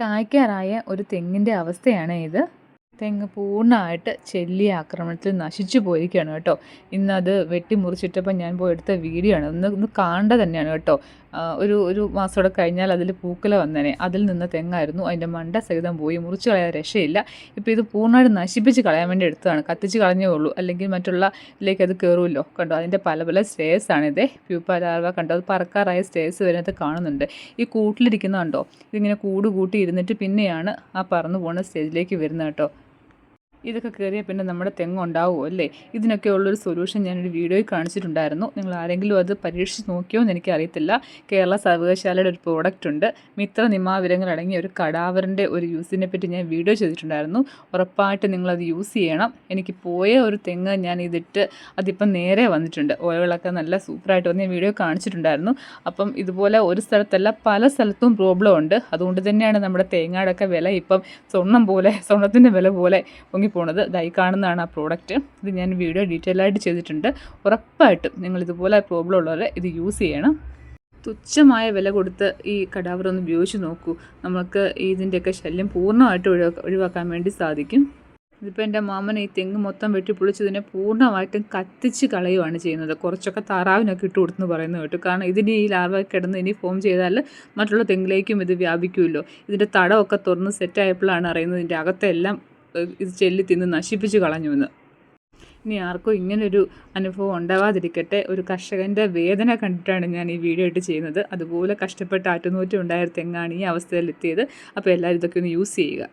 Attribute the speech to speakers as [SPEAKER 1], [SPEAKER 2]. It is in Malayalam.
[SPEAKER 1] കായ്ക്കാറായ ഒരു തെങ്ങിൻ്റെ അവസ്ഥയാണ് ഇത്. തെങ്ങ് പൂർണ്ണമായിട്ട് ചെല്ലി ആക്രമണത്തിൽ നശിച്ചു പോയിരിക്കുകയാണ് കേട്ടോ. ഇന്നത് വെട്ടി മുറിച്ചിട്ടപ്പോൾ ഞാൻ പോയി എടുത്ത വീഡിയോ ആണ്. ഒന്ന് കാണേണ്ടത് തന്നെയാണ് കേട്ടോ. ഒരു മാസമോടെ കഴിഞ്ഞാൽ അതിൽ പൂക്കുല വന്നേനെ. അതിൽ നിന്ന് തെങ്ങായിരുന്നു. അതിൻ്റെ മണ്ട സഹിതം പോയി. മുറിച്ച് കളയാൻ രക്ഷയില്ല. ഇപ്പോൾ ഇത് പൂർണ്ണമായിട്ട് നശിപ്പിച്ച് കളയാൻ വേണ്ടി എടുത്തതാണ്. കത്തിച്ച് കളഞ്ഞേ ഉള്ളൂ, അല്ലെങ്കിൽ മറ്റുള്ള ഇതിലേക്ക് അത് കയറുമല്ലോ. കണ്ടോ, അതിൻ്റെ പല പല സ്റ്റേഴ്സാണിത്. പ്യൂപ്പ ലാർവ കണ്ടോ, അത് പറക്കാറായ സ്റ്റേഴ്സ് വരുന്നത് കാണുന്നുണ്ട്. ഈ കൂട്ടിലിരിക്കുന്ന കണ്ടോ, ഇതിങ്ങനെ കൂട് കൂട്ടി ഇരുന്നിട്ട് പിന്നെയാണ് ആ പറന്നു പോകുന്ന സ്റ്റേജിലേക്ക് വരുന്നത് കേട്ടോ. ഇതൊക്കെ കയറിയാൽ പിന്നെ നമ്മുടെ തെങ്ങുണ്ടാവുമോ അല്ലേ? ഇതിനൊക്കെ ഉള്ളൊരു സൊല്യൂഷൻ ഞാനൊരു വീഡിയോയിൽ കാണിച്ചിട്ടുണ്ടായിരുന്നു. നിങ്ങൾ ആരെങ്കിലും അത് പരീക്ഷിച്ച് നോക്കിയോ എന്ന് എനിക്കറിയത്തില്ല. കേരള സർവകലാശാലയുടെ ഒരു പ്രോഡക്റ്റ് ഉണ്ട്. മിത്ര നിമാവിരങ്ങൾ അടങ്ങിയ ഒരു കടാവറിൻ്റെ ഒരു യൂസിനെ പറ്റി ഞാൻ വീഡിയോ ചെയ്തിട്ടുണ്ടായിരുന്നു. ഉറപ്പായിട്ട് നിങ്ങളത് യൂസ് ചെയ്യണം. എനിക്ക് പോയ ഒരു തെങ്ങ് ഞാൻ ഇതിട്ട് അതിപ്പം നേരെ വന്നിട്ടുണ്ട്. ഓലകളൊക്കെ നല്ല സൂപ്പറായിട്ട് വന്ന് ഞാൻ വീഡിയോ കാണിച്ചിട്ടുണ്ടായിരുന്നു. അപ്പം ഇതുപോലെ ഒരു സ്ഥലത്തല്ല പല സ്ഥലത്തും പ്രോബ്ലം ഉണ്ട്. അതുകൊണ്ട് തന്നെയാണ് നമ്മുടെ തേങ്ങയുടെയൊക്കെ വില ഇപ്പം സ്വർണ്ണത്തിൻ്റെ വില പോലെ പോണത്. ഇതായി കാണുന്നതാണ് ആ പ്രോഡക്റ്റ്. ഇത് ഞാൻ വീഡിയോ ഡീറ്റെയിൽ ആയിട്ട് ചെയ്തിട്ടുണ്ട്. ഉറപ്പായിട്ടും നിങ്ങൾ ഇതുപോലെ പ്രോബ്ലം ഉള്ളവരെ ഇത് യൂസ് ചെയ്യണം. തുച്ഛമായ വില കൊടുത്ത് ഈ കടാവർ ഒന്ന് ഉപയോഗിച്ച് നോക്കൂ. നമുക്ക് ഇതിൻ്റെയൊക്കെ ശല്യം പൂർണ്ണമായിട്ട് ഒഴിവാക്കാൻ വേണ്ടി സാധിക്കും. ഇതിപ്പോൾ എൻ്റെ മാമൻ ഈ തെങ്ങ് മൊത്തം വെട്ടിപ്പൊളിച്ചതിനെ പൂർണ്ണമായിട്ടും കത്തിച്ച് കളയുകയാണ് ചെയ്യുന്നത്. കുറച്ചൊക്കെ താറാവിനൊക്കെ ഇട്ട് കൊടുത്തെന്ന് പറയുന്നത് കേട്ടു. കാരണം ഇതിന് ഈ ലാർവ കിടന്ന് ഇനി ഫോം ചെയ്താൽ മറ്റുള്ള തെങ്ങിലേക്കും ഇത് വ്യാപിക്കുമല്ലോ. ഇതിൻ്റെ തടമൊക്കെ തുറന്ന് സെറ്റായപ്പോഴാണ് അറിയുന്നത് ഇതിൻ്റെ അകത്തെല്ലാം ഇത് ചെല്ലി തിന്ന് നശിപ്പിച്ച് കളഞ്ഞുവെന്ന്. ഇനി ആർക്കും ഇങ്ങനൊരു അനുഭവം ഉണ്ടാവാതിരിക്കട്ടെ. ഒരു കർഷകൻ്റെ വേദന കണ്ടിട്ടാണ് ഞാൻ ഈ വീഡിയോ ഇട്ട് ചെയ്യുന്നത്. അതുപോലെ കഷ്ടപ്പെട്ട് ആറ്റുനൂറ്റം ഉണ്ടായ തെങ്ങാണ് ഈ അവസ്ഥയിലെത്തിയത്. അപ്പോൾ എല്ലാവരും ഇതൊക്കെ ഒന്ന് യൂസ് ചെയ്യുക.